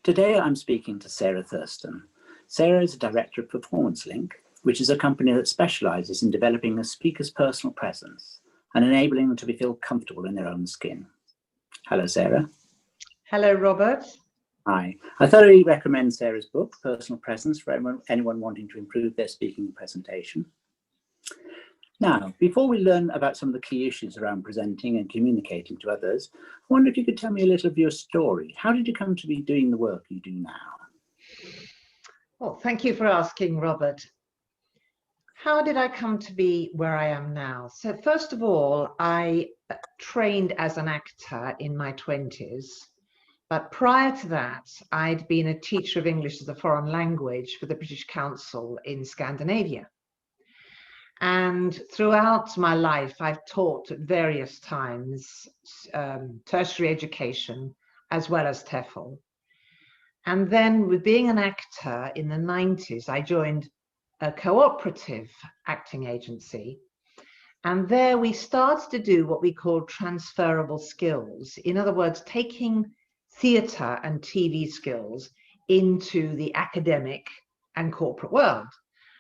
Today I'm speaking to Sarah Thurstan. Sarah is a director of Performance Link, which is a company that specialises in developing a speaker's personal presence and enabling them to feel comfortable in their own skin. Hello, Sarah. Hello, Robert. Hi. I thoroughly recommend Sarah's book, Personal Presence, for anyone wanting to improve their speaking and presentation. Now, before we learn about some of the key issues around presenting and communicating to others, I wonder if you could tell me a little of your story. How did you come to be doing the work you do now? Well, thank you for asking, Robert. How did I come to be where I am now? So first of all, I trained as an actor in my 20s. But prior to that, I'd been a teacher of English as a foreign language for the British Council in Scandinavia. And throughout my life, I've taught at various times tertiary education as well as TEFL. And then with being an actor in the 90s, I joined a cooperative acting agency. And there we started to do what we call transferable skills. In other words, taking theatre and TV skills into the academic and corporate world.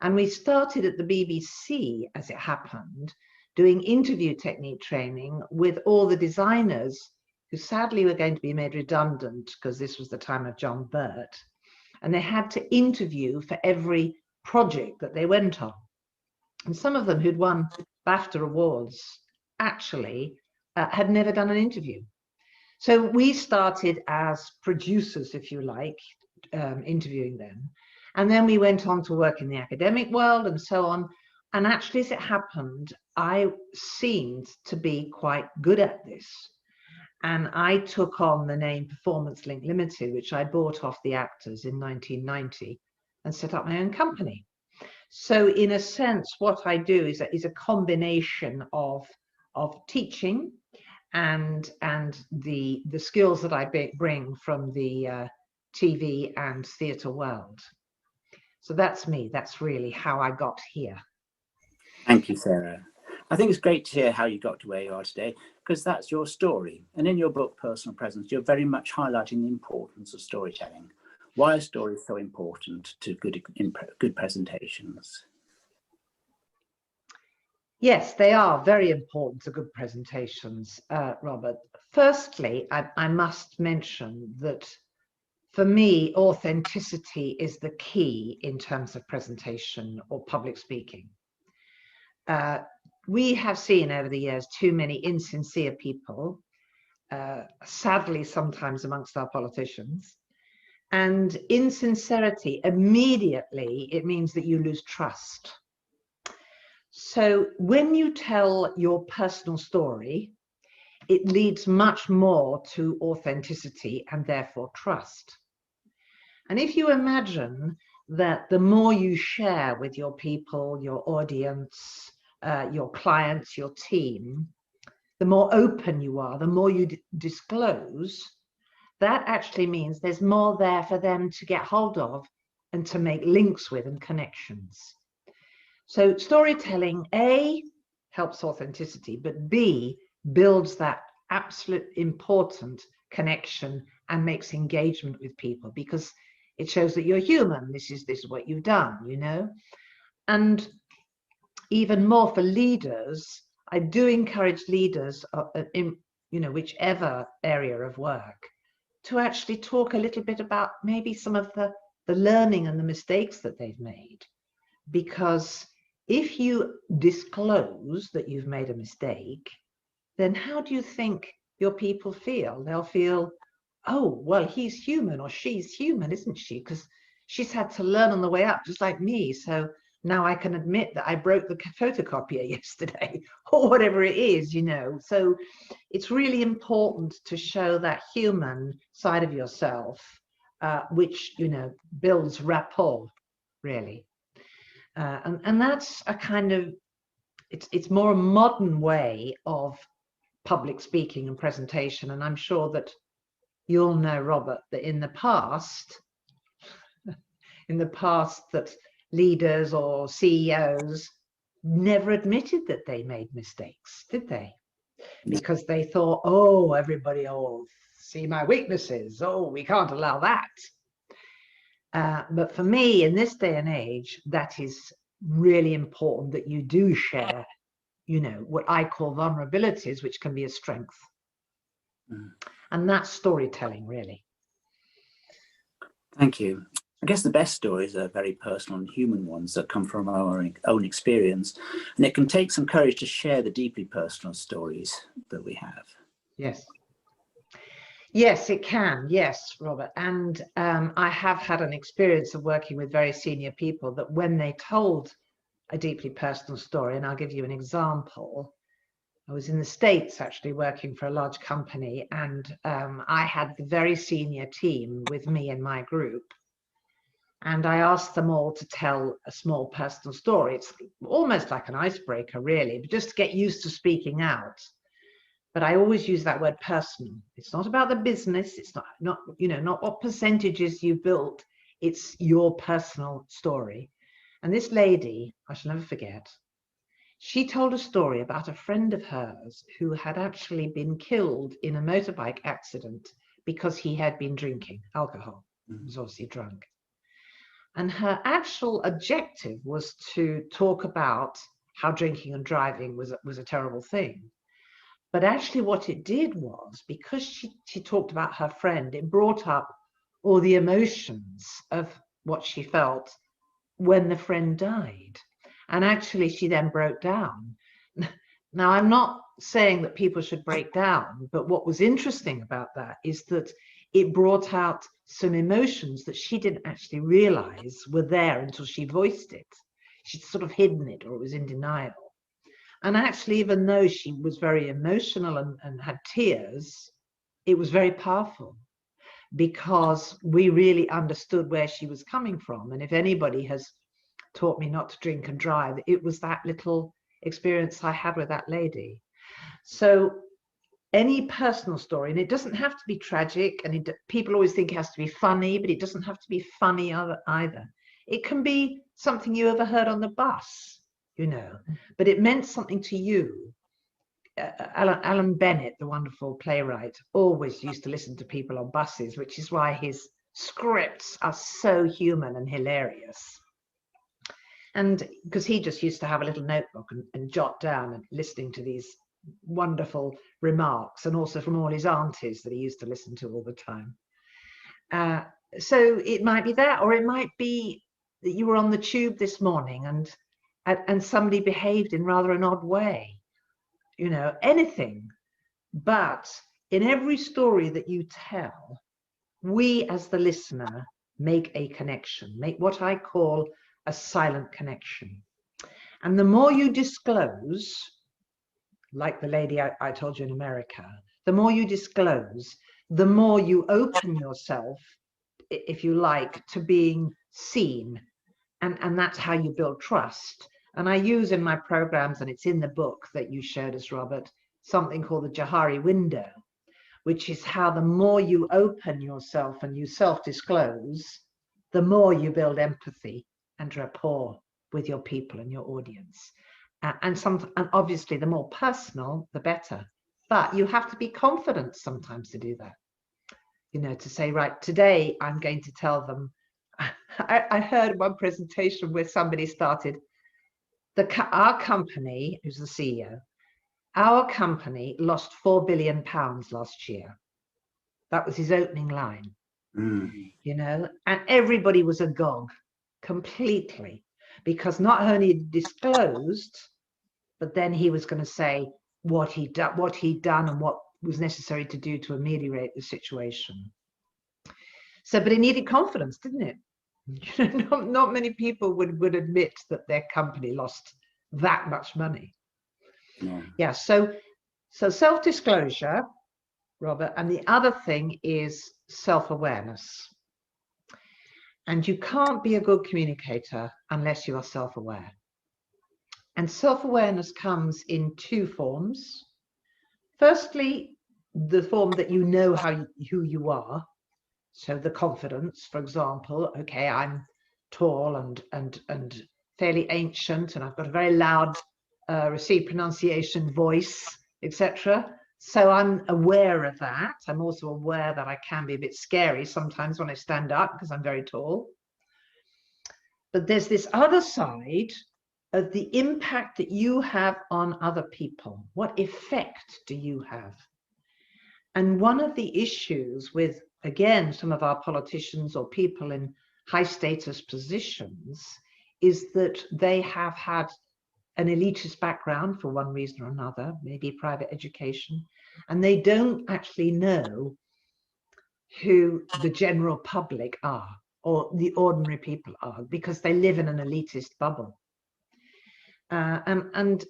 And we started at the BBC, as it happened, doing interview technique training with all the designers who sadly were going to be made redundant because this was the time of John Burt. And they had to interview for every project that they went on. And some of them who'd won BAFTA awards actually had never done an interview. So we started as producers, if you like, interviewing them. And then we went on to work in the academic world and so on. And actually, as it happened, I seemed to be quite good at this. And I took on the name Performance Link Limited, which I bought off the actors in 1990 and set up my own company. So in a sense, what I do is a combination of teaching and the skills that I bring from the TV and theatre world. So that's me. That's really how I got here. Thank you, Sarah. I think it's great to hear how you got to where you are today, because that's your story. And in your book, Personal Presence, you're very much highlighting the importance of storytelling. Why are stories so important to good presentations? Yes, they are very important to good presentations, Robert. Firstly, I must mention that for me, authenticity is the key in terms of presentation or public speaking. We have seen over the years too many insincere people, sadly sometimes amongst our politicians. And insincerity, immediately, it means that you lose trust. So when you tell your personal story, it leads much more to authenticity and therefore trust. And if you imagine that the more you share with your people, your audience, your clients, your team, the more open you are, the more you disclose, that actually means there's more there for them to get hold of and to make links with and connections. So storytelling, A, helps authenticity, but B, builds that absolute important connection and makes engagement with people, because it shows that you're human. This is what you've done, you know. And even more for leaders, I do encourage leaders in, you know, whichever area of work, to actually talk a little bit about maybe some of the learning and the mistakes that they've made. Because if you disclose that you've made a mistake, then how do you think your people feel? They'll feel, oh, well, he's human or she's human, isn't she? Because she's had to learn on the way up, just like me. So now I can admit that I broke the photocopier yesterday or whatever it is, you know. So it's really important to show that human side of yourself, which, you know, builds rapport, really. And that's a kind of, it's more a modern way of public speaking and presentation. And I'm sure that you'll know, Robert, that in the past that leaders or CEOs never admitted that they made mistakes, did they? Because they thought, oh, everybody, oh, see my weaknesses. Oh, we can't allow that. But for me, in this day and age, that is really important, that you do share, you know, what I call vulnerabilities, which can be a strength. And that's storytelling, really. Thank you. I guess the best stories are very personal and human ones that come from our own experience. And it can take some courage to share the deeply personal stories that we have. Yes. Yes, it can. Yes, Robert. And I have had an experience of working with very senior people that when they told a deeply personal story, and I'll give you an example. I was in the States actually working for a large company, and I had the very senior team with me in my group. And I asked them all to tell a small personal story. It's almost like an icebreaker, really, but just to get used to speaking out. But I always use that word personal. It's not about the business. It's not you know, not what percentages you built. It's your personal story. And this lady, I shall never forget, she told a story about a friend of hers who had actually been killed in a motorbike accident because he had been drinking alcohol. He was obviously drunk. And her actual objective was to talk about how drinking and driving was a terrible thing. But actually what it did was, because she talked about her friend, it brought up all the emotions of what she felt when the friend died. And actually she then broke down. Now, I'm not saying that people should break down, but what was interesting about that is that it brought out some emotions that she didn't actually realize were there until she voiced it. She'd sort of hidden it, or it was in denial. And actually, even though she was very emotional and had tears, it was very powerful because we really understood where she was coming from. And if anybody has taught me not to drink and drive, it was that little experience I had with that lady. So any personal story, and it doesn't have to be tragic, and people always think it has to be funny, but it doesn't have to be funny either. It can be something you overheard on the bus, you know, but it meant something to you. Alan Bennett, the wonderful playwright, always used to listen to people on buses, which is why his scripts are so human and hilarious. And because he just used to have a little notebook and jot down and listening to these wonderful remarks, and also from all his aunties that he used to listen to all the time. So it might be that, or it might be that you were on the tube this morning and somebody behaved in rather an odd way, you know, anything. But in every story that you tell, we as the listener make a connection, make what I call a silent connection. And the more you disclose, like the lady I told you in America, the more you disclose, the more you open yourself, if you like, to being seen. And that's how you build trust. And I use in my programs, and it's in the book that you showed us, Robert, something called the Johari window, which is how the more you open yourself and you self-disclose, the more you build empathy and rapport with your people and your audience. And obviously the more personal, the better. But you have to be confident sometimes to do that. You know, to say, right, today I'm going to tell them. I heard one presentation where somebody started, our company, who's the CEO, our company lost £4 billion last year. That was his opening line, you know, and everybody was agog completely, because not only disclosed, but then he was going to say what he'd done and what was necessary to do to ameliorate the situation. So, but it needed confidence, didn't it? You know, not many people would admit that their company lost that much money. Yeah, so self-disclosure, Robert, and the other thing is self-awareness. And you can't be a good communicator unless you are self-aware. And self-awareness comes in two forms. Firstly, the form that you know who you are. So the confidence, for example, okay, I'm tall and fairly ancient, and I've got a very loud received pronunciation voice, etc. So I'm aware of that. I'm also aware that I can be a bit scary sometimes when I stand up because I'm very tall. But there's this other side of the impact that you have on other people. What effect do you have? And one of the issues with, again, some of our politicians or people in high status positions is that they have had an elitist background for one reason or another, maybe private education, and they don't actually know who the general public are or the ordinary people are because they live in an elitist bubble. And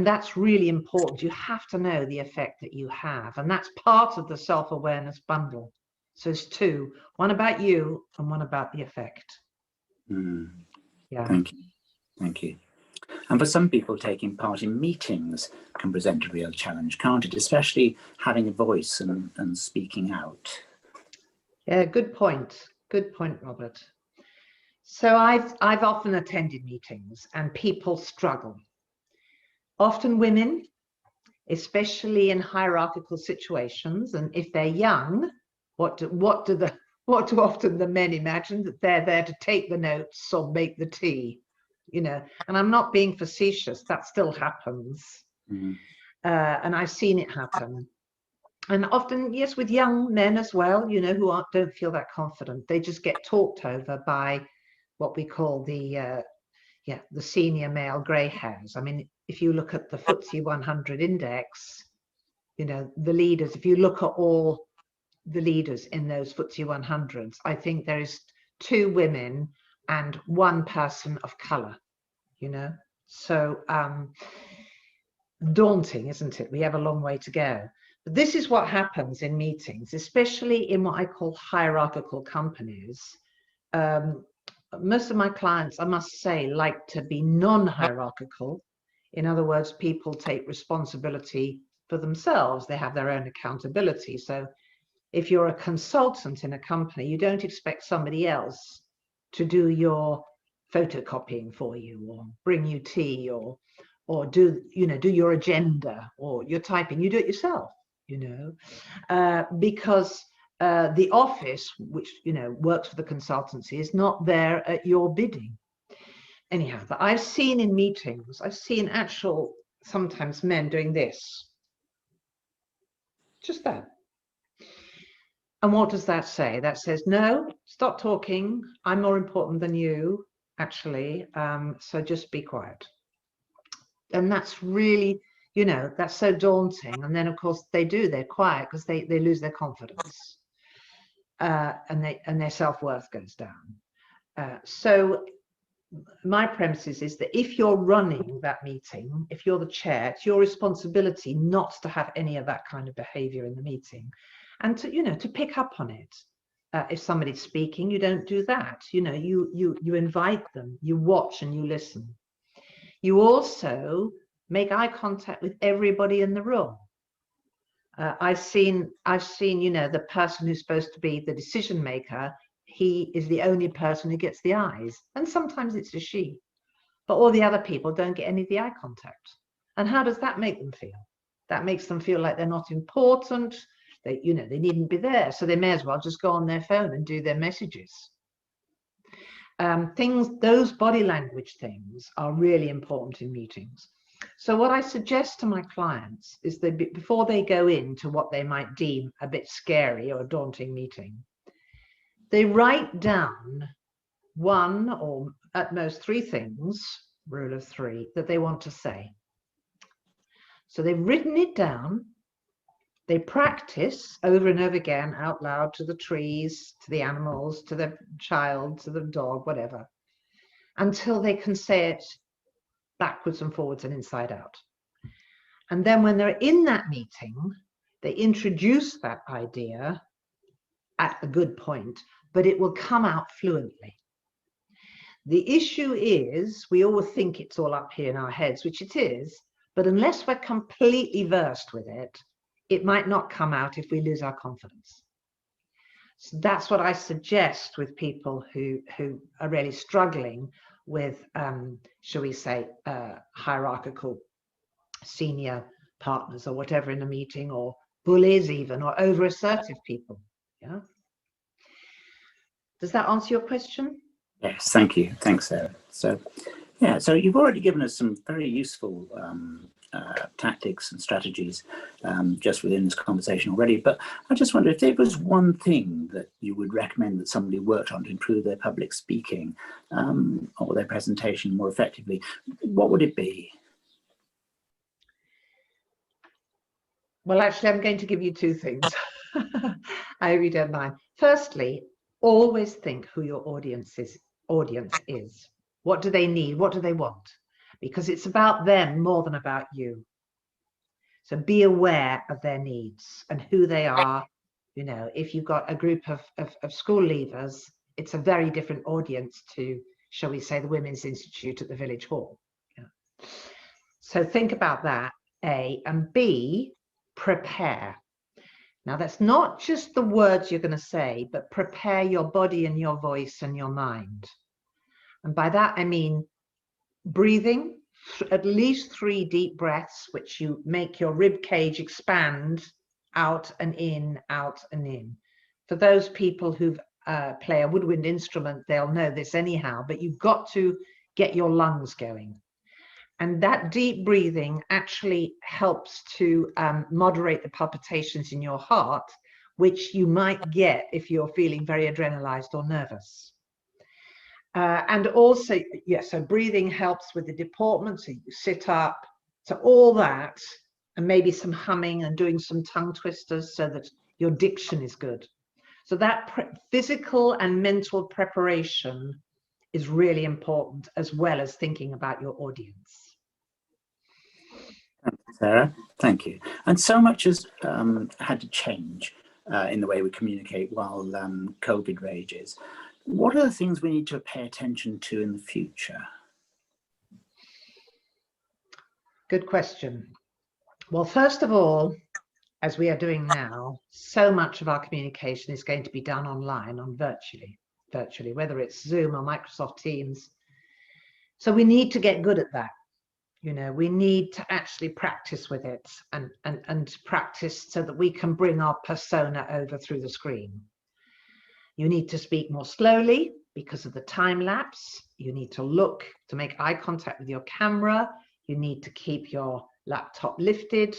that's really important. You have to know the effect that you have, and that's part of the self-awareness bundle. So it's two, one about you and one about the effect. Yeah. Thank you. Thank you. And for some people, taking part in meetings can present a real challenge, can't it? Especially having a voice and speaking out. Yeah, good point. Good point, Robert. So I've often attended meetings and people struggle. Often women, especially in hierarchical situations, and if they're young, what do often the men imagine? That they're there to take the notes or make the tea, you know. And I'm not being facetious, that still happens. And I've seen it happen. And often, yes, with young men as well, you know, who don't feel that confident. They just get talked over by what we call the senior male grey hairs. I mean, if you look at the FTSE 100 index, you know, the leaders, if you look at all the leaders in those FTSE 100s, I think there is 2 women and 1 person of colour, you know. So daunting, isn't it? We have a long way to go. But this is what happens in meetings, especially in what I call hierarchical companies. Most of my clients, I must say, like to be non-hierarchical. In other words, people take responsibility for themselves. They have their own accountability. So if you're a consultant in a company, you don't expect somebody else to do your photocopying for you or bring you tea or do your agenda or your typing. You do it yourself, you know, because the office, which, you know, works for the consultancy, is not there at your bidding. Anyhow, but I've seen in meetings, I've seen actual, sometimes men doing this. Just that. And what does that say? That says, no, stop talking. I'm more important than you, actually. So just be quiet. And that's really, you know, that's so daunting. And then, of course, they're quiet because they lose their confidence. And their self-worth goes down. So my premises is that if you're running that meeting, if you're the chair, it's your responsibility not to have any of that kind of behavior in the meeting, and to, you know, to pick up on it. If somebody's speaking, you don't do that. You know, you invite them, you watch and you listen. You also make eye contact with everybody in the room. I've seen, you know, the person who's supposed to be the decision maker, he is the only person who gets the eyes. And sometimes it's a she. But all the other people don't get any of the eye contact. And how does that make them feel? That makes them feel like they're not important. They, you know, they needn't be there. So they may as well just go on their phone and do their messages. Those body language things are really important in meetings. So what I suggest to my clients is that before they go into what they might deem a bit scary or a daunting meeting, they write down 1 or at most 3 things, rule of 3, that they want to say. So they've written it down. They practice over and over again out loud to the trees, to the animals, to the child, to the dog, whatever, until they can say it backwards and forwards and inside out. And then when they're in that meeting, they introduce that idea at a good point, but it will come out fluently. The issue is we all think it's all up here in our heads, which it is, but unless we're completely versed with it, it might not come out if we lose our confidence. So that's what I suggest with people who are really struggling with, shall we say, hierarchical senior partners or whatever in a meeting, or bullies even, or over assertive people. Yeah. Does that answer your question? Yes, thank you. Thanks, Sarah. So, yeah, so you've already given us some very useful tactics and strategies just within this conversation already. But I just wonder if there was one thing that you would recommend that somebody worked on to improve their public speaking or their presentation more effectively, what would it be? Well, actually, I'm going to give you two things. I hope you don't mind. Firstly, always think who your audience is. What do they need? What do they want? Because it's about them more than about you. So be aware of their needs and who they are. You know, if you've got a group of school leavers, it's a very different audience to, shall we say, the Women's Institute at the Village Hall. Yeah. So think about that, A, and B, prepare. Now, that's not just the words you're going to say, but prepare your body and your voice and your mind. And by that, I mean breathing, at least 3 deep breaths, which you make your rib cage expand out and in, out and in. For those people who play a woodwind instrument, they'll know this anyhow, but you've got to get your lungs going. And that deep breathing actually helps to moderate the palpitations in your heart, which you might get if you're feeling very adrenalized or nervous. And also, yes, so breathing helps with the deportment, so you sit up, so all that, and maybe some humming and doing some tongue twisters so that your diction is good. So that physical and mental preparation is really important, as well as thinking about your audience. Thank you, Sarah. Thank you. And so much has had to change in the way we communicate while COVID rages. What are the things we need to pay attention to in the future? Good question. Well, first of all, as we are doing now, so much of our communication is going to be done online, virtually, whether it's Zoom or Microsoft Teams. So we need to get good at that. You know, we need to actually practice with it and practice so that we can bring our persona over through the screen. You need to speak more slowly because of the time lapse. You need to look to make eye contact with your camera. You need to keep your laptop lifted,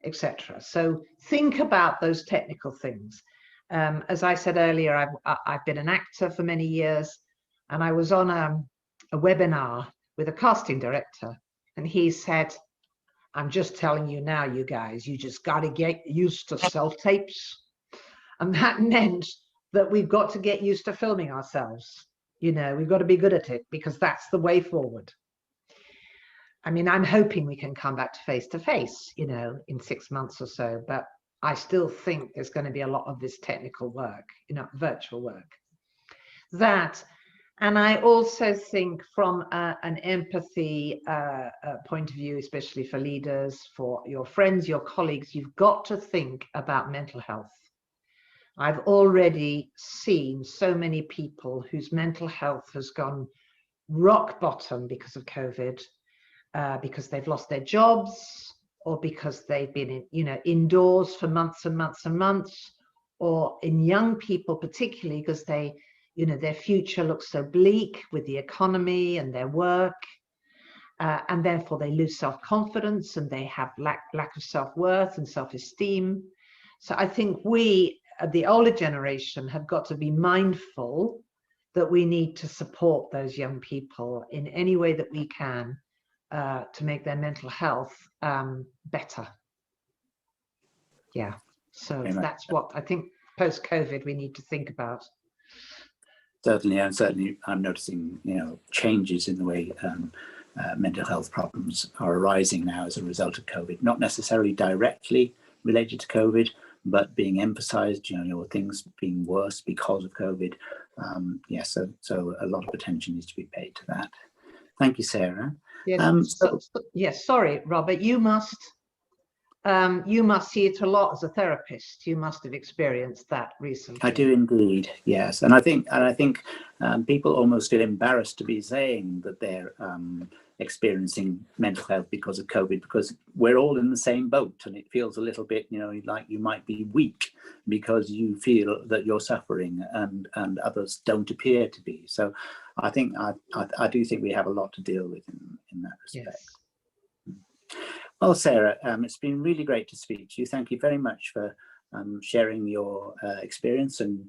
etc. So think about those technical things. As I said earlier, I've been an actor for many years, and I was on a webinar with a casting director, and he said, "I'm just telling you now, you guys, you just got to get used to self-tapes." And that meant that we've got to get used to filming ourselves. You know, we've got to be good at it, because that's the way forward. I mean, I'm hoping we can come back to face, you know, in 6 months or so, but I still think there's going to be a lot of this technical work, you know, virtual work. That, and I also think from an empathy point of view, especially for leaders, for your friends, your colleagues, you've got to think about mental health. I've already seen so many people whose mental health has gone rock bottom because of COVID, because they've lost their jobs, or because they've been indoors for months and months and months, or in young people particularly, because they, their future looks so bleak with the economy and their work, and therefore they lose self-confidence and they have lack of self-worth and self-esteem. So I think we, the older generation, have got to be mindful that we need to support those young people in any way that we can to make their mental health better. Yeah, so that's what I think post-COVID we need to think about. Certainly, and certainly I'm noticing, changes in the way mental health problems are arising now as a result of COVID, not necessarily directly related to COVID, but being emphasized, things being worse because of COVID. So a lot of attention needs to be paid to that. Thank you, Sarah. Yes, yes, sorry, Robert, you must You must see it a lot as a therapist. You must have experienced that recently. I do indeed, yes. And I think people almost feel embarrassed to be saying that they're experiencing mental health because of COVID, because we're all in the same boat, and it feels a little bit, you know, like you might be weak because you feel that you're suffering and others don't appear to be. So I think I do think we have a lot to deal with in that respect. Yes. Well, Sarah, it's been really great to speak to you. Thank you very much for sharing your experience and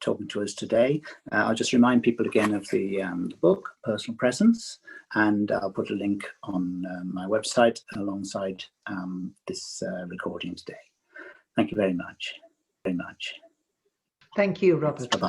talking to us today. I'll just remind people again of the book, Personal Presence, and I'll put a link on my website alongside this recording today. Thank you very much. Very much. Thank you, Robert. Bye-bye.